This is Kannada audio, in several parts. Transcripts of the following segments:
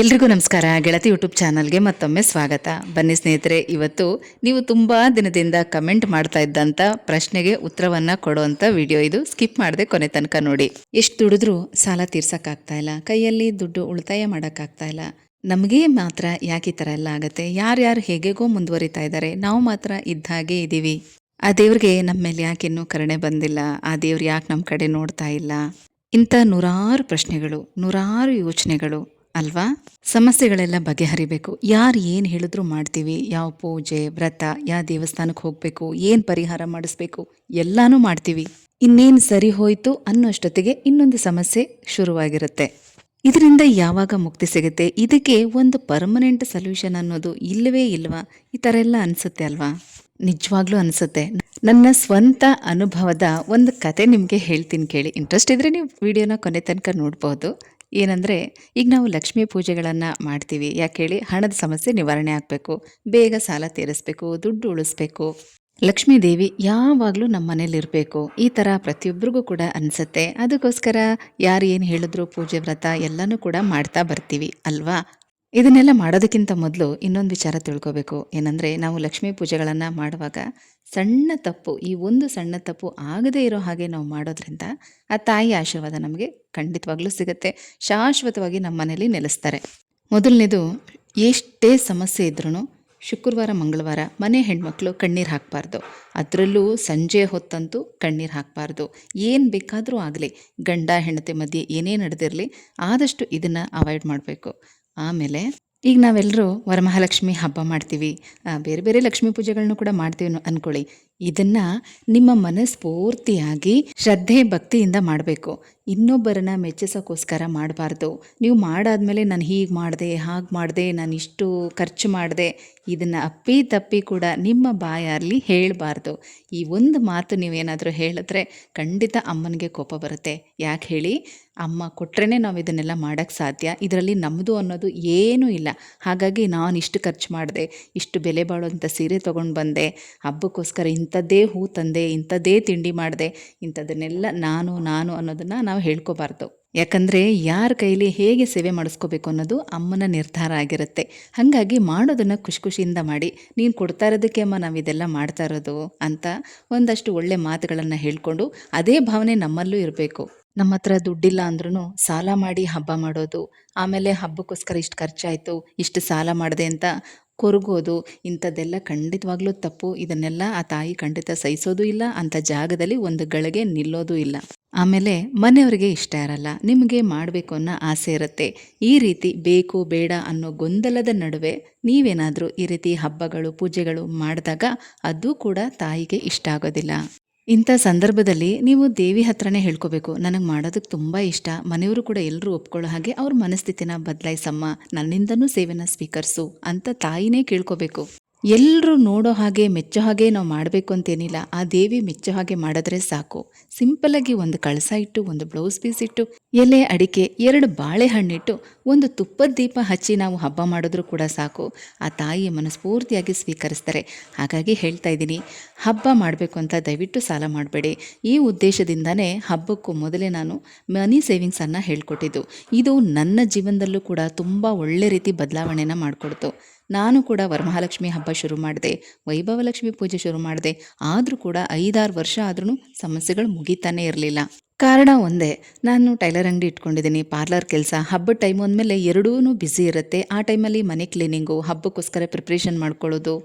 ಎಲ್ರಿಗೂ ನಮಸ್ಕಾರ. ಗೆಳತಿ ಯೂಟ್ಯೂಬ್ ಚಾನಲ್ಗೆ ಮತ್ತೊಮ್ಮೆ ಸ್ವಾಗತ. ಬನ್ನಿ ಸ್ನೇಹಿತರೆ, ಇವತ್ತು ನೀವು ತುಂಬ ದಿನದಿಂದ ಕಮೆಂಟ್ ಮಾಡ್ತಾ ಇದ್ದಂಥ ಪ್ರಶ್ನೆಗೆ ಉತ್ತರವನ್ನು ಕೊಡುವಂಥ ವಿಡಿಯೋ ಇದು. ಸ್ಕಿಪ್ ಮಾಡದೆ ಕೊನೆ ತನಕ ನೋಡಿ. ಎಷ್ಟು ದುಡಿದ್ರೂ ಸಾಲ ತೀರ್ಸೋಕ್ಕಾಗ್ತಾ ಇಲ್ಲ, ಕೈಯಲ್ಲಿ ದುಡ್ಡು ಉಳಿತಾಯ ಮಾಡೋಕ್ಕಾಗ್ತಾ ಇಲ್ಲ. ನಮಗೆ ಮಾತ್ರ ಯಾಕೆ ಈ ಥರ ಎಲ್ಲ ಆಗುತ್ತೆ? ಯಾರ್ಯಾರು ಹೇಗೆಗೋ ಮುಂದುವರಿತಾ ಇದ್ದಾರೆ, ನಾವು ಮಾತ್ರ ಇದ್ದ ಹಾಗೆ ಇದ್ದೀವಿ. ಆ ದೇವ್ರಿಗೆ ನಮ್ಮ ಮೇಲೆ ಯಾಕೆ ಇನ್ನೂ ಕರುಣೆ ಬಂದಿಲ್ಲ? ಆ ದೇವ್ರು ಯಾಕೆ ನಮ್ಮ ಕಡೆ ನೋಡ್ತಾ ಇಲ್ಲ? ಇಂಥ ನೂರಾರು ಪ್ರಶ್ನೆಗಳು, ನೂರಾರು ಯೋಚನೆಗಳು ಅಲ್ವಾ? ಸಮಸ್ಯೆಗಳೆಲ್ಲ ಬಗೆಹರಿಬೇಕು. ಯಾರು ಏನು ಹೇಳಿದ್ರು ಮಾಡ್ತೀವಿ. ಯಾವ ಪೂಜೆ ವ್ರತ, ಯಾವ ದೇವಸ್ಥಾನಕ್ಕೆ ಹೋಗಬೇಕು, ಏನು ಪರಿಹಾರ ಮಾಡಿಸ್ಬೇಕು, ಎಲ್ಲಾನು ಮಾಡ್ತೀವಿ. ಇನ್ನೇನು ಸರಿ ಹೋಯ್ತು ಅನ್ನೋಷ್ಟೊತ್ತಿಗೆ ಇನ್ನೊಂದು ಸಮಸ್ಯೆ ಶುರುವಾಗಿರುತ್ತೆ. ಇದರಿಂದ ಯಾವಾಗ ಮುಕ್ತಿ ಸಿಗುತ್ತೆ? ಇದಕ್ಕೆ ಒಂದು ಪರ್ಮನೆಂಟ್ ಸೊಲ್ಯೂಷನ್ ಅನ್ನೋದು ಇಲ್ಲವೇ ಇಲ್ವಾ? ಈ ಥರ ಎಲ್ಲ ಅನಿಸುತ್ತೆ ಅಲ್ವಾ? ನಿಜವಾಗ್ಲೂ ಅನಿಸುತ್ತೆ. ನನ್ನ ಸ್ವಂತ ಅನುಭವದ ಒಂದು ಕತೆ ನಿಮಗೆ ಹೇಳ್ತೀನಿ ಕೇಳಿ. ಇಂಟ್ರೆಸ್ಟ್ ಇದ್ದರೆ ನೀವು ವಿಡಿಯೋನ ಕೊನೆ ತನಕ ನೋಡ್ಬೋದು. ಏನಂದರೆ, ಈಗ ನಾವು ಲಕ್ಷ್ಮೀ ಪೂಜೆಗಳನ್ನು ಮಾಡ್ತೀವಿ. ಯಾಕೆ ಹೇಳಿ? ಹಣದ ಸಮಸ್ಯೆ ನಿವಾರಣೆ ಆಗಬೇಕು, ಬೇಗ ಸಾಲ ತೀರಿಸ್ಬೇಕು, ದುಡ್ಡು ಉಳಿಸ್ಬೇಕು, ಲಕ್ಷ್ಮೀ ದೇವಿ ಯಾವಾಗಲೂ ನಮ್ಮ ಮನೇಲಿರಬೇಕು. ಈ ಥರ ಪ್ರತಿಯೊಬ್ಬರಿಗೂ ಕೂಡ ಅನಿಸುತ್ತೆ. ಅದಕ್ಕೋಸ್ಕರ ಯಾರು ಏನು ಹೇಳಿದ್ರು ಪೂಜೆ ವ್ರತ ಎಲ್ಲನೂ ಕೂಡ ಮಾಡ್ತಾ ಬರ್ತೀವಿ ಅಲ್ವಾ? ಇದನ್ನೆಲ್ಲ ಮಾಡೋದಕ್ಕಿಂತ ಮೊದಲು ಇನ್ನೊಂದು ವಿಚಾರ ತಿಳ್ಕೋಬೇಕು. ಏನಂದರೆ, ನಾವು ಲಕ್ಷ್ಮೀ ಪೂಜೆಗಳನ್ನು ಮಾಡುವಾಗ ಸಣ್ಣ ತಪ್ಪು, ಈ ಒಂದು ಸಣ್ಣ ತಪ್ಪು ಆಗದೇ ಇರೋ ಹಾಗೆ ನಾವು ಮಾಡೋದ್ರಿಂದ ಆ ತಾಯಿ ಆಶೀರ್ವಾದ ನಮಗೆ ಖಂಡಿತವಾಗ್ಲೂ ಸಿಗುತ್ತೆ. ಶಾಶ್ವತವಾಗಿ ನಮ್ಮ ಮನೇಲಿ ನೆಲೆಸ್ತಾರೆ. ಮೊದಲನೇದು, ಎಷ್ಟೇ ಸಮಸ್ಯೆ ಇದ್ರೂ ಶುಕ್ರವಾರ ಮಂಗಳವಾರ ಮನೆ ಹೆಣ್ಮಕ್ಳು ಕಣ್ಣೀರು ಹಾಕಬಾರ್ದು. ಅದರಲ್ಲೂ ಸಂಜೆ ಹೊತ್ತಂತೂ ಕಣ್ಣೀರು ಹಾಕಬಾರ್ದು. ಏನು ಬೇಕಾದರೂ ಆಗಲಿ, ಗಂಡ ಹೆಂಡತಿ ಮಧ್ಯೆ ಏನೇ ನಡೆದಿರಲಿ, ಆದಷ್ಟು ಇದನ್ನು ಅವಾಯ್ಡ್ ಮಾಡಬೇಕು. ಆಮೇಲೆ ಈಗ ನಾವೆಲ್ಲರೂ ವರಮಹಾಲಕ್ಷ್ಮಿ ಹಬ್ಬ ಮಾಡ್ತೀವಿ, ಬೇರೆ ಬೇರೆ ಲಕ್ಷ್ಮೀ ಪೂಜೆಗಳನ್ನೂ ಕೂಡ ಮಾಡ್ತೀವಿ ಅಂದ್ಕೊಳ್ಳಿ. ಇದನ್ನು ನಿಮ್ಮ ಮನಸ್ಫೂರ್ತಿಯಾಗಿ ಶ್ರದ್ಧೆ ಭಕ್ತಿಯಿಂದ ಮಾಡಬೇಕು. ಇನ್ನೊಬ್ಬರನ್ನ ಮೆಚ್ಚಿಸೋಕ್ಕೋಸ್ಕರ ಮಾಡಬಾರ್ದು. ನೀವು ಮಾಡಾದ್ಮೇಲೆ ನಾನು ಹೀಗೆ ಮಾಡಿದೆ, ಹಾಗೆ ಮಾಡಿದೆ, ನಾನು ಇಷ್ಟು ಖರ್ಚು ಮಾಡಿದೆ, ಇದನ್ನು ಅಪ್ಪಿ ತಪ್ಪಿ ಕೂಡ ನಿಮ್ಮ ಬಾಯಲ್ಲಿ ಹೇಳಬಾರ್ದು. ಈ ಒಂದು ಮಾತು ನೀವೇನಾದರೂ ಹೇಳಿದ್ರೆ ಖಂಡಿತ ಅಮ್ಮನಿಗೆ ಕೋಪ ಬರುತ್ತೆ. ಯಾಕೆ ಹೇಳಿ? ಅಮ್ಮ ಕೊಟ್ರೇ ನಾವು ಇದನ್ನೆಲ್ಲ ಮಾಡೋಕ್ಕೆ ಸಾಧ್ಯ. ಇದರಲ್ಲಿ ನಮ್ಮದು ಅನ್ನೋದು ಏನೂ ಇಲ್ಲ. ಹಾಗಾಗಿ ನಾನು ಇಷ್ಟು ಖರ್ಚು ಮಾಡಿದೆ, ಇಷ್ಟು ಬೆಲೆ ಬಾಳುವಂಥ ಸೀರೆ ತೊಗೊಂಡು ಬಂದೆ, ಹಬ್ಬಕ್ಕೋಸ್ಕರ ಇಂಥದ್ದೇ ಹೂ ತಂದೆ, ಇಂಥದ್ದೇ ತಿಂಡಿ ಮಾಡಿದೆ, ಇಂಥದ್ದನ್ನೆಲ್ಲ ನಾನು ಅನ್ನೋದನ್ನು ನಾವು ಹೇಳ್ಕೋಬಾರ್ದು. ಯಾಕಂದರೆ ಯಾರ ಕೈಲಿ ಹೇಗೆ ಸೇವೆ ಮಾಡಿಸ್ಕೋಬೇಕು ಅನ್ನೋದು ಅಮ್ಮನ ನಿರ್ಧಾರ ಆಗಿರುತ್ತೆ. ಹಾಗಾಗಿ ಮಾಡೋದನ್ನು ಖುಷಿಯಿಂದ ಮಾಡಿ, ನೀನು ಕೊಡ್ತಾ ಇರೋದಕ್ಕೆ ಅಮ್ಮ ನಾವು ಇದೆಲ್ಲ ಮಾಡ್ತಾ ಇರೋದು ಅಂತ ಒಂದಷ್ಟು ಒಳ್ಳೆ ಮಾತುಗಳನ್ನು ಹೇಳ್ಕೊಂಡು ಅದೇ ಭಾವನೆ ನಮ್ಮಲ್ಲೂ ಇರಬೇಕು. ನಮ್ಮ ಹತ್ರ ದುಡ್ಡಿಲ್ಲ ಅಂದ್ರೂ ಸಾಲ ಮಾಡಿ ಹಬ್ಬ ಮಾಡೋದು, ಆಮೇಲೆ ಹಬ್ಬಕ್ಕೋಸ್ಕರ ಇಷ್ಟು ಖರ್ಚಾಯಿತು, ಇಷ್ಟು ಸಾಲ ಮಾಡಿದೆ ಅಂತ ಕೊರಗೋದು, ಇಂಥದ್ದೆಲ್ಲ ಖಂಡಿತವಾಗ್ಲೂ ತಪ್ಪು. ಇದನ್ನೆಲ್ಲ ಆ ತಾಯಿ ಖಂಡಿತ ಸಹಿಸೋದು ಇಲ್ಲ, ಅಂಥ ಜಾಗದಲ್ಲಿ ಒಂದು ಗಳಿಗೆ ನಿಲ್ಲೋದು ಇಲ್ಲ. ಆಮೇಲೆ ಮನೆಯವರಿಗೆ ಇಷ್ಟ ಇರಲ್ಲ, ನಿಮಗೆ ಮಾಡಬೇಕು ಅನ್ನೋ ಆಸೆ ಇರುತ್ತೆ. ಈ ರೀತಿ ಬೇಕು ಬೇಡ ಅನ್ನೋ ಗೊಂದಲದ ನಡುವೆ ನೀವೇನಾದರೂ ಈ ರೀತಿ ಹಬ್ಬಗಳು ಪೂಜೆಗಳು ಮಾಡಿದಾಗ ಅದು ಕೂಡ ತಾಯಿಗೆ ಇಷ್ಟ ಆಗೋದಿಲ್ಲ. ಇಂಥ ಸಂದರ್ಭದಲ್ಲಿ ನೀವು ದೇವಿ ಹತ್ರನೇ ಹೇಳ್ಕೋಬೇಕು, ನನಗೆ ಮಾಡೋದಕ್ಕೆ ತುಂಬ ಇಷ್ಟ, ಮನೆಯವರು ಕೂಡ ಎಲ್ಲರೂ ಒಪ್ಕೊಳ್ಳೋ ಹಾಗೆ ಅವ್ರ ಮನಸ್ಥಿತಿನ ಬದಲಾಯಿಸಮ್ಮ, ನನ್ನಿಂದನೂ ಸೇವೆನ ಸ್ವೀಕರಿಸು ಅಂತ ತಾಯಿನೇ ಕೇಳ್ಕೋಬೇಕು. ಎಲ್ಲರೂ ನೋಡೋ ಹಾಗೆ ಮೆಚ್ಚೋ ಹಾಗೆ ನಾವು ಮಾಡಬೇಕು ಅಂತೇನಿಲ್ಲ. ಆ ದೇವಿ ಮೆಚ್ಚೋ ಹಾಗೆ ಮಾಡಿದ್ರೆ ಸಾಕು. ಸಿಂಪಲ್ಲಾಗಿ ಒಂದು ಕಳಸ ಇಟ್ಟು, ಒಂದು ಬ್ಲೌಸ್ ಪೀಸ್ ಇಟ್ಟು, ಎಲೆ ಅಡಿಕೆ, 2 ಬಾಳೆಹಣ್ಣಿಟ್ಟು, ಒಂದು ತುಪ್ಪದ ದೀಪ ಹಚ್ಚಿ ನಾವು ಹಬ್ಬ ಮಾಡಿದ್ರೂ ಕೂಡ ಸಾಕು. ಆ ತಾಯಿಯ ಮನಸ್ಫೂರ್ತಿಯಾಗಿ ಸ್ವೀಕರಿಸ್ತಾರೆ. ಹಾಗಾಗಿ ಹೇಳ್ತಾ ಇದ್ದೀನಿ, ಹಬ್ಬ ಮಾಡಬೇಕು ಅಂತ ದಯವಿಟ್ಟು ಸಾಲ ಮಾಡಬೇಡಿ. ಈ ಉದ್ದೇಶದಿಂದನೇ ಹಬ್ಬಕ್ಕೂ ಮೊದಲೇ ನಾನು ಮನಿ ಸೇವಿಂಗ್ಸನ್ನು ಹೇಳ್ಕೊಟ್ಟಿದ್ದು. ಇದು ನನ್ನ ಜೀವನದಲ್ಲೂ ಕೂಡ ತುಂಬ ಒಳ್ಳೆ ರೀತಿ ಬದಲಾವಣೆನ ಮಾಡಿಕೊಡ್ತು. ನಾನು ಕೂಡ ವರಮಹಾಲಕ್ಷ್ಮಿ ಹಬ್ಬ ಶುರು ಮಾಡಿದೆ, ವೈಭವಲಕ್ಷ್ಮಿ ಪೂಜೆ ಶುರು ಮಾಡಿದೆ. ಆದರೂ ಕೂಡ 5-6 ವರ್ಷ ಆದ್ರೂ ಸಮಸ್ಯೆಗಳು ಮುಗಿತಾನೇ ಇರಲಿಲ್ಲ. ಕಾರಣ ಒಂದೇ, ನಾನು ಟೈಲರ್ ಅಂಗಡಿ ಇಟ್ಕೊಂಡಿದ್ದೀನಿ, ಪಾರ್ಲರ್ ಕೆಲಸ. ಹಬ್ಬದ ಟೈಮು ಅಂದಮೇಲೆ ಎರಡೂ ಬ್ಯುಸಿ ಇರುತ್ತೆ. ಆ ಟೈಮಲ್ಲಿ ಮನೆ ಕ್ಲೀನಿಂಗು, ಹಬ್ಬಕ್ಕೋಸ್ಕರ ಪ್ರಿಪ್ರೇಷನ್ ಮಾಡ್ಕೊಳ್ಳೋದು,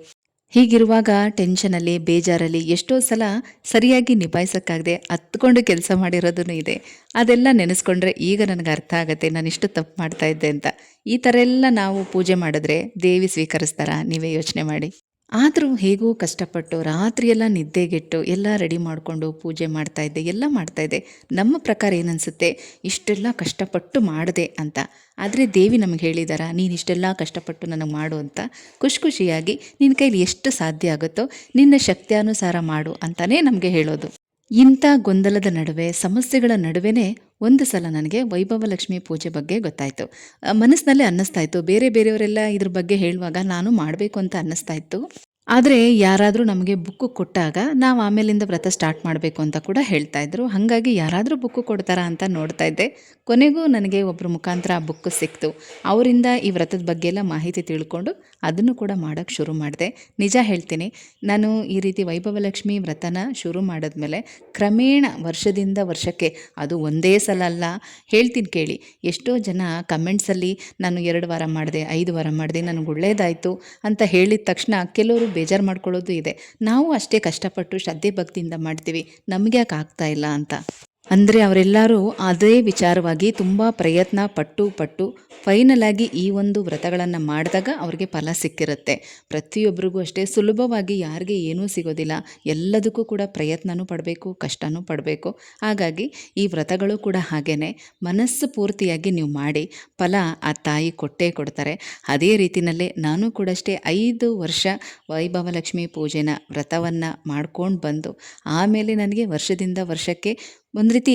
ಹೀಗಿರುವಾಗ ಟೆನ್ಷನಲ್ಲಿ ಬೇಜಾರಲ್ಲಿ ಎಷ್ಟೋ ಸಲ ಸರಿಯಾಗಿ ನಿಭಾಯಿಸೋಕ್ಕಾಗದೆ ಹತ್ಕೊಂಡು ಕೆಲಸ ಮಾಡಿರೋದೂ ಇದೆ. ಅದೆಲ್ಲ ನೆನೆಸ್ಕೊಂಡ್ರೆ ಈಗ ನನಗೆ ಅರ್ಥ ಆಗುತ್ತೆ, ನಾನು ಇಷ್ಟು ತಪ್ಪು ಮಾಡ್ತಾ ಇದ್ದೆ ಅಂತ. ಈ ಥರ ಎಲ್ಲ ನಾವು ಪೂಜೆ ಮಾಡಿದ್ರೆ ದೇವಿ ಸ್ವೀಕರಿಸ್ತಾರಾ? ನೀವೇ ಯೋಚನೆ ಮಾಡಿ. ಆದರೂ ಹೇಗೂ ಕಷ್ಟಪಟ್ಟು ರಾತ್ರಿಯೆಲ್ಲ ನಿದ್ದೆಗೆಟ್ಟು ಎಲ್ಲ ರೆಡಿ ಮಾಡಿಕೊಂಡು ಪೂಜೆ ಮಾಡ್ತಾಯಿದ್ದೆ, ಎಲ್ಲ ಮಾಡ್ತಾಯಿದ್ದೆ. ನಮ್ಮ ಪ್ರಕಾರ ಏನನ್ಸುತ್ತೆ, ಇಷ್ಟೆಲ್ಲ ಕಷ್ಟಪಟ್ಟು ಮಾಡಿದೆ ಅಂತ. ಆದರೆ ದೇವಿ ನಮಗೆ ಹೇಳಿದಾರ, ನೀನು ಇಷ್ಟೆಲ್ಲ ಕಷ್ಟಪಟ್ಟು ನನಗೆ ಮಾಡು ಅಂತ. ಖುಷಿಯಾಗಿ ನಿನ್ನ ಕೈಲಿ ಎಷ್ಟು ಸಾಧ್ಯ ಆಗುತ್ತೋ ನಿನ್ನ ಶಕ್ತಿಯಾನುಸಾರ ಮಾಡು ಅಂತಲೇ ನಮಗೆ ಹೇಳೋದು. ಇಂಥ ಗೊಂದಲದ ನಡುವೆ, ಸಮಸ್ಯೆಗಳ ನಡುವೆನೇ ಒಂದು ಸಲ ನನಗೆ ವೈಭವಲಕ್ಷ್ಮಿ ಪೂಜೆ ಬಗ್ಗೆ ಗೊತ್ತಾಯಿತು. ಮನಸ್ಸಿನಲ್ಲೇ ಅನ್ನಿಸ್ತಾ ಇತ್ತು, ಬೇರೆಯವರೆಲ್ಲ ಇದ್ರ ಬಗ್ಗೆ ಹೇಳುವಾಗ ನಾನು ಮಾಡಬೇಕು ಅಂತ ಅನ್ನಿಸ್ತಾ ಇತ್ತು. ಆದರೆ ಯಾರಾದರೂ ನಮಗೆ ಬುಕ್ಕು ಕೊಟ್ಟಾಗ ನಾವು ಆಮೇಲಿಂದ ವ್ರತ ಸ್ಟಾರ್ಟ್ ಮಾಡಬೇಕು ಅಂತ ಕೂಡ ಹೇಳ್ತಾ ಇದ್ರು. ಹಾಗಾಗಿ ಯಾರಾದರೂ ಬುಕ್ಕು ಕೊಡ್ತಾರಾ ಅಂತ ನೋಡ್ತಾ ಇದ್ದೆ. ಕೊನೆಗೂ ನನಗೆ ಒಬ್ಬರ ಮುಖಾಂತರ ಆ ಬುಕ್ಕು ಸಿಕ್ತು. ಅವರಿಂದ ಈ ವ್ರತದ ಬಗ್ಗೆ ಎಲ್ಲ ಮಾಹಿತಿ ತಿಳ್ಕೊಂಡು ಅದನ್ನು ಕೂಡ ಮಾಡೋಕ್ಕೆ ಶುರು ಮಾಡಿದೆ. ನಿಜ ಹೇಳ್ತೀನಿ, ನಾನು ಈ ರೀತಿ ವೈಭವಲಕ್ಷ್ಮಿ ವ್ರತನ ಶುರು ಮಾಡಿದ್ಮೇಲೆ ಕ್ರಮೇಣ ವರ್ಷದಿಂದ ವರ್ಷಕ್ಕೆ, ಅದು ಒಂದೇ ಸಲ ಅಲ್ಲ, ಹೇಳ್ತೀನಿ ಕೇಳಿ. ಎಷ್ಟೋ ಜನ ಕಮೆಂಟ್ಸಲ್ಲಿ ನಾನು 2 ವಾರ ಮಾಡಿದೆ, 5 ವಾರ ಮಾಡಿದೆ, ನನಗೆ ಒಳ್ಳೇದಾಯಿತು ಅಂತ ಹೇಳಿದ ತಕ್ಷಣ ಕೆಲವರು ಬೇಜಾರು ಮಾಡ್ಕೊಳ್ಳೋದು ಇದೆ. ನಾವು ಅಷ್ಟೇ ಕಷ್ಟಪಟ್ಟು ಶ್ರದ್ಧೆ ಭಕ್ತಿಯಿಂದ ಮಾಡ್ತೀವಿ, ನಮಗೆ ಯಾಕೆ ಆಗ್ತಾ ಇಲ್ಲ ಅಂತ. ಅಂದರೆ ಅವರೆಲ್ಲರೂ ಅದೇ ವಿಚಾರವಾಗಿ ತುಂಬ ಪ್ರಯತ್ನ ಪಟ್ಟು ಫೈನಲ್ ಆಗಿ ಈ ಒಂದು ವ್ರತಗಳನ್ನು ಮಾಡಿದಾಗ ಅವ್ರಿಗೆ ಫಲ ಸಿಕ್ಕಿರುತ್ತೆ. ಪ್ರತಿಯೊಬ್ಬರಿಗೂ ಅಷ್ಟೇ ಸುಲಭವಾಗಿ ಯಾರಿಗೆ ಏನೂ ಸಿಗೋದಿಲ್ಲ. ಎಲ್ಲದಕ್ಕೂ ಕೂಡ ಪ್ರಯತ್ನನೂ ಪಡಬೇಕು, ಕಷ್ಟನೂ ಪಡಬೇಕು. ಹಾಗಾಗಿ ಈ ವ್ರತಗಳು ಕೂಡ ಹಾಗೇ ಮನಸ್ಸು ಪೂರ್ತಿಯಾಗಿ ನೀವು ಮಾಡಿ ಫಲ ಆ ತಾಯಿ ಕೊಟ್ಟೇ ಕೊಡ್ತಾರೆ. ಅದೇ ರೀತಿಯಲ್ಲೇ ನಾನು ಕೂಡ ಅಷ್ಟೇ 5 ವರ್ಷ ವೈಭವಲಕ್ಷ್ಮಿ ಪೂಜೆನ ವ್ರತವನ್ನು ಮಾಡ್ಕೊಂಡು ಬಂದು ಆಮೇಲೆ ನನಗೆ ವರ್ಷದಿಂದ ವರ್ಷಕ್ಕೆ ಒಂದು ರೀತಿ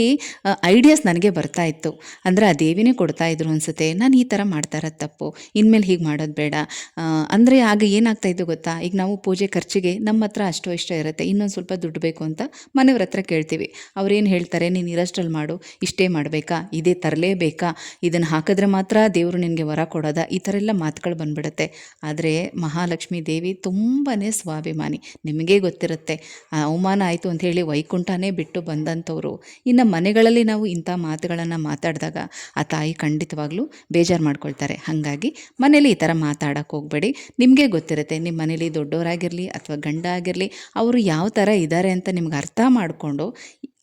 ಐಡಿಯಾಸ್ ನನಗೆ ಬರ್ತಾ ಇತ್ತು. ಅಂದರೆ ಆ ದೇವಿನೇ ಕೊಡ್ತಾಯಿದ್ರು ಅನಿಸುತ್ತೆ, ನಾನು ಈ ಥರ ಮಾಡ್ತಾ ಇರೋದು ತಪ್ಪು, ಇನ್ಮೇಲೆ ಹೀಗೆ ಮಾಡೋದು ಬೇಡ. ಅಂದರೆ ಆಗ ಏನಾಗ್ತಾಯಿತ್ತು ಗೊತ್ತಾ, ಈಗ ನಾವು ಪೂಜೆ ಖರ್ಚಿಗೆ ನಮ್ಮ ಹತ್ರ ಅಷ್ಟೋ ಇಷ್ಟ ಇರುತ್ತೆ, ಇನ್ನೊಂದು ಸ್ವಲ್ಪ ದುಡ್ಡು ಬೇಕು ಅಂತ ಮನೆಯವ್ರ ಹತ್ರ ಕೇಳ್ತೀವಿ. ಅವ್ರೇನು ಹೇಳ್ತಾರೆ, ನೀನು ಇರೋಷ್ಟರಲ್ಲಿ ಮಾಡು, ಇಷ್ಟೇ ಮಾಡಬೇಕಾ, ಇದೇ ತರಲೇಬೇಕಾ, ಇದನ್ನು ಹಾಕಿದ್ರೆ ಮಾತ್ರ ದೇವರು ನಿನಗೆ ವರ ಕೊಡೋದ, ಈ ಥರ ಎಲ್ಲ ಮಾತುಗಳು ಬಂದ್ಬಿಡುತ್ತೆ. ಆದರೆ ಮಹಾಲಕ್ಷ್ಮೀ ದೇವಿ ತುಂಬಾ ಸ್ವಾಭಿಮಾನಿ. ನಿಮಗೇ ಗೊತ್ತಿರುತ್ತೆ, ಅವಮಾನ ಆಯಿತು ಅಂಥೇಳಿ ವೈಕುಂಠನೇ ಬಿಟ್ಟು ಬಂದಂಥವ್ರು. ಇನ್ನು ಮನೆಗಳಲ್ಲಿ ನಾವು ಇಂಥ ಮಾತುಗಳನ್ನು ಮಾತಾಡಿದಾಗ ಆ ತಾಯಿ ಖಂಡಿತವಾಗ್ಲೂ ಬೇಜಾರು ಮಾಡ್ಕೊಳ್ತಾರೆ. ಹಾಗಾಗಿ ಮನೇಲಿ ಈ ಥರ ಮಾತಾಡೋಕ್ಕೆ ಹೋಗಬೇಡಿ. ನಿಮಗೆ ಗೊತ್ತಿರುತ್ತೆ, ನಿಮ್ಮ ಮನೇಲಿ ದೊಡ್ಡವರಾಗಿರಲಿ ಅಥವಾ ಗಂಡ ಆಗಿರಲಿ, ಅವರು ಯಾವ ಥರ ಇದ್ದಾರೆ ಅಂತ ನಿಮ್ಗೆ ಅರ್ಥ ಮಾಡಿಕೊಂಡು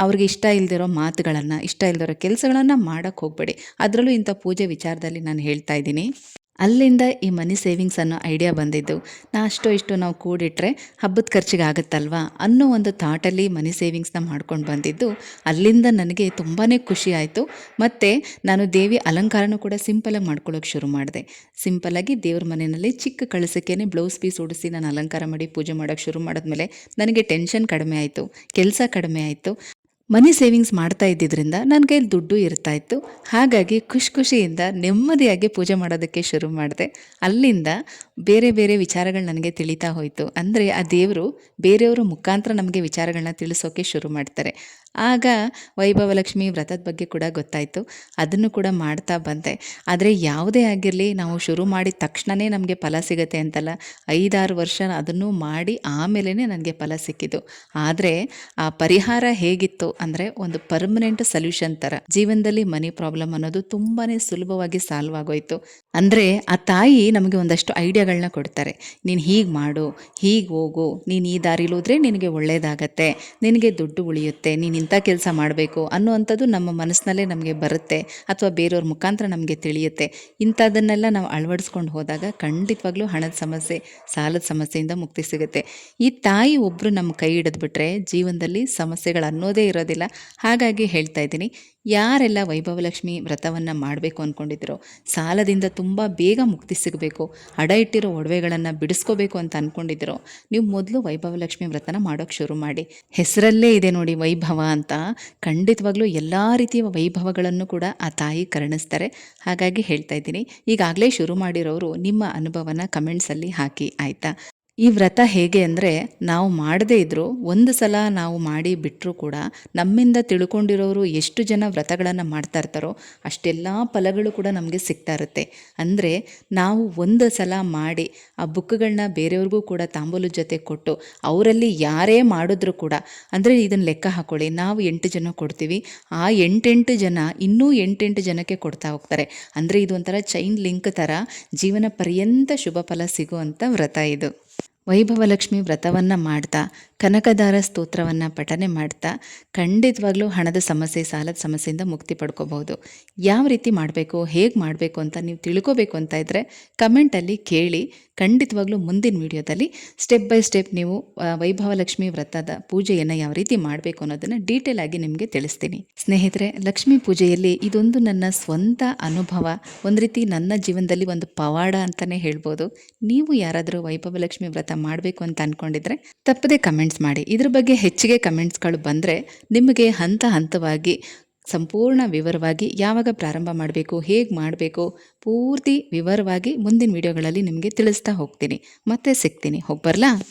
ಅವ್ರಿಗೆ ಇಷ್ಟ ಇಲ್ದಿರೋ ಮಾತುಗಳನ್ನು, ಇಷ್ಟ ಇಲ್ದಿರೋ ಕೆಲಸಗಳನ್ನು ಮಾಡೋಕ್ಕೆ ಹೋಗಬೇಡಿ. ಅದರಲ್ಲೂ ಇಂಥ ಪೂಜೆ ವಿಚಾರದಲ್ಲಿ ನಾನು ಹೇಳ್ತಾ ಇದ್ದೀನಿ. ಅಲ್ಲಿಂದ ಈ ಮನಿ ಸೇವಿಂಗ್ಸ್ ಅನ್ನೋ ಐಡಿಯಾ ಬಂದಿದ್ದು. ಅಷ್ಟೋ ಇಷ್ಟು ನಾವು ಕೂಡಿಟ್ರೆ ಹಬ್ಬದ ಖರ್ಚಿಗೆ ಆಗುತ್ತಲ್ವಾ ಅನ್ನೋ ಒಂದು ಥಾಟಲ್ಲಿ ಮನಿ ಸೇವಿಂಗ್ಸ್ನ ಮಾಡ್ಕೊಂಡು ಬಂದಿದ್ದು. ಅಲ್ಲಿಂದ ನನಗೆ ತುಂಬಾ ಖುಷಿ ಆಯಿತು. ಮತ್ತು ನಾನು ದೇವಿ ಅಲಂಕಾರನೂ ಕೂಡ ಸಿಂಪಲಾಗಿ ಮಾಡ್ಕೊಳ್ಳೋಕೆ ಶುರು ಮಾಡಿದೆ. ಸಿಂಪಲ್ಲಾಗಿ ದೇವ್ರ ಮನೆಯಲ್ಲಿ ಚಿಕ್ಕ ಕಳಸಕ್ಕೇ ಬ್ಲೌಸ್ ಪೀಸ್ ಉಡಿಸಿ ನಾನು ಅಲಂಕಾರ ಮಾಡಿ ಪೂಜೆ ಮಾಡೋಕ್ಕೆ ಶುರು ಮಾಡಿದ್ಮೇಲೆ ನನಗೆ ಟೆನ್ಷನ್ ಕಡಿಮೆ ಆಯಿತು, ಕೆಲಸ ಕಡಿಮೆ ಆಯಿತು. ಮನಿ ಸೇವಿಂಗ್ಸ್ ಮಾಡ್ತಾ ಇದ್ದಿದ್ದರಿಂದ ನನ್ನ ಕೈಲಿ ದುಡ್ಡು ಇರ್ತಾಯಿತ್ತು. ಹಾಗಾಗಿ ಖುಷಿಯಿಂದ ನೆಮ್ಮದಿಯಾಗಿ ಪೂಜೆ ಮಾಡೋದಕ್ಕೆ ಶುರು ಮಾಡಿದೆ. ಅಲ್ಲಿಂದ ಬೇರೆ ಬೇರೆ ವಿಚಾರಗಳು ನನಗೆ ತಿಳಿತಾ ಹೋಯಿತು. ಅಂದರೆ ಆ ದೇವರು ಬೇರೆಯವ್ರ ಮುಖಾಂತರ ನಮಗೆ ವಿಚಾರಗಳನ್ನ ತಿಳಿಸೋಕೆ ಶುರು ಮಾಡ್ತಾರೆ. ಆಗ ವೈಭವಲಕ್ಷ್ಮಿ ವ್ರತದ ಬಗ್ಗೆ ಕೂಡ ಗೊತ್ತಾಯಿತು. ಅದನ್ನು ಕೂಡ ಮಾಡ್ತಾ ಬಂದೆ. ಆದರೆ ಯಾವುದೇ ಆಗಿರಲಿ, ನಾವು ಶುರು ಮಾಡಿದ ತಕ್ಷಣವೇ ನಮಗೆ ಫಲ ಸಿಗುತ್ತೆ ಅಂತಲ್ಲ, 5-6 ವರ್ಷ ಅದನ್ನು ಮಾಡಿ ಆಮೇಲೆ ನನಗೆ ಫಲ ಸಿಕ್ಕಿದ್ದು. ಆದರೆ ಆ ಪರಿಹಾರ ಹೇಗಿತ್ತು ಅಂದರೆ ಒಂದು ಪರ್ಮನೆಂಟ್ ಸೊಲ್ಯೂಷನ್ ಥರ. ಜೀವನದಲ್ಲಿ ಮನಿ ಪ್ರಾಬ್ಲಮ್ ಅನ್ನೋದು ತುಂಬಾ ಸುಲಭವಾಗಿ ಸಾಲ್ವ್ ಆಗೋಯ್ತು. ಅಂದರೆ ಆ ತಾಯಿ ನಮಗೆ ಒಂದಷ್ಟು ಐಡಿಯಾಗಳನ್ನ ಕೊಡ್ತಾರೆ. ನೀನು ಹೀಗೆ ಮಾಡು, ಹೀಗೆ ಹೋಗು, ನೀನು ಈ ದಾರಿಲಿ ಹೋದರೆ ನಿನಗೆ ಒಳ್ಳೆಯದಾಗತ್ತೆ, ನಿನಗೆ ದುಡ್ಡು ಉಳಿಯುತ್ತೆ, ನೀನು ಇಂಥ ಕೆಲಸ ಮಾಡಬೇಕು ಅನ್ನುವಂಥದ್ದು ನಮ್ಮ ಮನಸ್ಸಿನಲ್ಲೇ ನಮಗೆ ಬರುತ್ತೆ, ಅಥವಾ ಬೇರೆಯವ್ರ ಮುಖಾಂತರ ನಮಗೆ ತಿಳಿಯುತ್ತೆ. ಇಂಥದ್ದನ್ನೆಲ್ಲ ನಾವು ಅಳವಡಿಸ್ಕೊಂಡು ಹೋದಾಗ ಖಂಡಿತವಾಗ್ಲೂ ಹಣದ ಸಮಸ್ಯೆ, ಸಾಲದ ಸಮಸ್ಯೆಯಿಂದ ಮುಕ್ತಿ ಸಿಗುತ್ತೆ. ಈ ತಾಯಿ ಒಬ್ಬರು ನಮ್ಮ ಕೈ ಹಿಡಿದ್ಬಿಟ್ರೆ ಜೀವನದಲ್ಲಿ ಸಮಸ್ಯೆಗಳು ಅನ್ನೋದೇ ಇರೋದಿಲ್ಲ. ಹಾಗಾಗಿ ಹೇಳ್ತಾ ಇದ್ದೀನಿ, ಯಾರೆಲ್ಲ ವೈಭವಲಕ್ಷ್ಮಿ ವ್ರತವನ್ನು ಮಾಡಬೇಕು ಅಂದ್ಕೊಂಡಿದ್ದೀರೋ, ಸಾಲದಿಂದ ತುಂಬ ಬೇಗ ಮುಕ್ತಿ ಸಿಗಬೇಕು, ಅಡ ಇಟ್ಟಿರೋ ಒಡವೆಗಳನ್ನು ಬಿಡಿಸ್ಕೋಬೇಕು ಅಂತ ಅಂದ್ಕೊಂಡಿದ್ದೀರೋ, ನೀವು ಮೊದಲು ವೈಭವಲಕ್ಷ್ಮಿ ವ್ರತನ ಮಾಡೋಕ್ಕೆ ಶುರು ಮಾಡಿ. ಹೆಸರಲ್ಲೇ ಇದೆ ನೋಡಿ ವೈಭವ ಅಂತ. ಖಂಡಿತವಾಗ್ಲೂ ಎಲ್ಲ ರೀತಿಯ ವೈಭವಗಳನ್ನು ಕೂಡ ಆ ತಾಯಿ ಕರುಣಿಸ್ತಾರೆ. ಹಾಗಾಗಿ ಹೇಳ್ತಾ ಇದ್ದೀನಿ, ಈಗಾಗಲೇ ಶುರು ಮಾಡಿರೋರು ನಿಮ್ಮ ಅನುಭವನ ಕಮೆಂಟ್ಸಲ್ಲಿ ಹಾಕಿ, ಆಯಿತಾ? ಈ ವ್ರತ ಹೇಗೆ ಅಂದರೆ, ನಾವು ಮಾಡದೇ ಇದ್ದರೂ ಒಂದು ಸಲ ನಾವು ಮಾಡಿ ಬಿಟ್ಟರೂ ಕೂಡ ನಮ್ಮಿಂದ ತಿಳ್ಕೊಂಡಿರೋರು ಎಷ್ಟು ಜನ ವ್ರತಗಳನ್ನು ಮಾಡ್ತಾ ಇರ್ತಾರೋ ಅಷ್ಟೆಲ್ಲ ಫಲಗಳು ಕೂಡ ನಮಗೆ ಸಿಗ್ತಾ ಇರುತ್ತೆ. ಅಂದರೆ ನಾವು ಒಂದು ಸಲ ಮಾಡಿ ಆ ಬುಕ್ಗಳನ್ನ ಬೇರೆಯವ್ರಿಗೂ ಕೂಡ ತಾಂಬೂಲದ ಜೊತೆ ಕೊಟ್ಟು, ಅವರಲ್ಲಿ ಯಾರೇ ಮಾಡಿದ್ರೂ ಕೂಡ, ಅಂದರೆ ಇದನ್ನು ಲೆಕ್ಕ ಹಾಕ್ಕೊಳ್ಳಿ, ನಾವು 8 ಜನ ಕೊಡ್ತೀವಿ, ಆ 8 ಜನ ಇನ್ನೂ 8 ಜನಕ್ಕೆ ಕೊಡ್ತಾ ಹೋಗ್ತಾರೆ. ಅಂದರೆ ಇದು ಒಂಥರ ಚೈನ್ ಲಿಂಕ್ ಥರ ಜೀವನ ಪರ್ಯಂತ ಶುಭ ಫಲ ಸಿಗುವಂಥ ವ್ರತ ಇದು. ವೈಭವಲಕ್ಷ್ಮಿ ವ್ರತವನ್ನು ಮಾಡ್ತಾ, ಕನಕದಾರ ಸ್ತೋತ್ರವನ್ನು ಪಠನೆ ಮಾಡ್ತಾ ಖಂಡಿತವಾಗ್ಲೂ ಹಣದ ಸಮಸ್ಯೆ, ಸಾಲದ ಸಮಸ್ಯೆಯಿಂದ ಮುಕ್ತಿ ಪಡ್ಕೋಬಹುದು. ಯಾವ ರೀತಿ ಮಾಡಬೇಕು, ಹೇಗೆ ಮಾಡಬೇಕು ಅಂತ ನೀವು ತಿಳ್ಕೋಬೇಕು ಅಂತ ಇದ್ದರೆ ಕಮೆಂಟಲ್ಲಿ ಕೇಳಿ. ಖಂಡಿತವಾಗ್ಲೂ ಮುಂದಿನ ವಿಡಿಯೋದಲ್ಲಿ ಸ್ಟೆಪ್ ಬೈ ಸ್ಟೆಪ್ ನೀವು ವೈಭವಲಕ್ಷ್ಮಿ ವ್ರತದ ಪೂಜೆಯನ್ನು ಯಾವ ರೀತಿ ಮಾಡಬೇಕು ಅನ್ನೋದನ್ನು ಡೀಟೇಲ್ ಆಗಿ ನಿಮಗೆ ತಿಳಿಸ್ತೀನಿ. ಸ್ನೇಹಿತರೆ, ಲಕ್ಷ್ಮೀ ಪೂಜೆಯಲ್ಲಿ ಇದೊಂದು ನನ್ನ ಸ್ವಂತ ಅನುಭವ, ಒಂದು ರೀತಿ ನನ್ನ ಜೀವನದಲ್ಲಿ ಒಂದು ಪವಾಡ ಅಂತಲೇ ಹೇಳ್ಬೋದು. ನೀವು ಯಾರಾದರೂ ವೈಭವಲಕ್ಷ್ಮಿ ವ್ರತ ಮಾಡಬೇಕು ಅಂತ ಅಂದ್ಕೊಂಡಿದ್ರೆ ತಪ್ಪದೇ ಕಮೆಂಟ್ಸ್ ಮಾಡಿ. ಇದ್ರ ಬಗ್ಗೆ ಹೆಚ್ಚಿಗೆ ಕಮೆಂಟ್ಸ್ಗಳು ಬಂದರೆ ನಿಮಗೆ ಹಂತವಾಗಿ ಸಂಪೂರ್ಣ ವಿವರವಾಗಿ ಯಾವಾಗ ಪ್ರಾರಂಭ ಮಾಡಬೇಕು, ಹೇಗೆ ಮಾಡಬೇಕು, ಪೂರ್ತಿ ವಿವರವಾಗಿ ಮುಂದಿನ ವಿಡಿಯೋಗಳಲ್ಲಿ ನಿಮಗೆ ತಿಳಿಸ್ತಾ ಹೋಗ್ತೀನಿ. ಮತ್ತೆ ಸಿಗ್ತೀನಿ. ಹೋಗಿ ಬರಲಾ?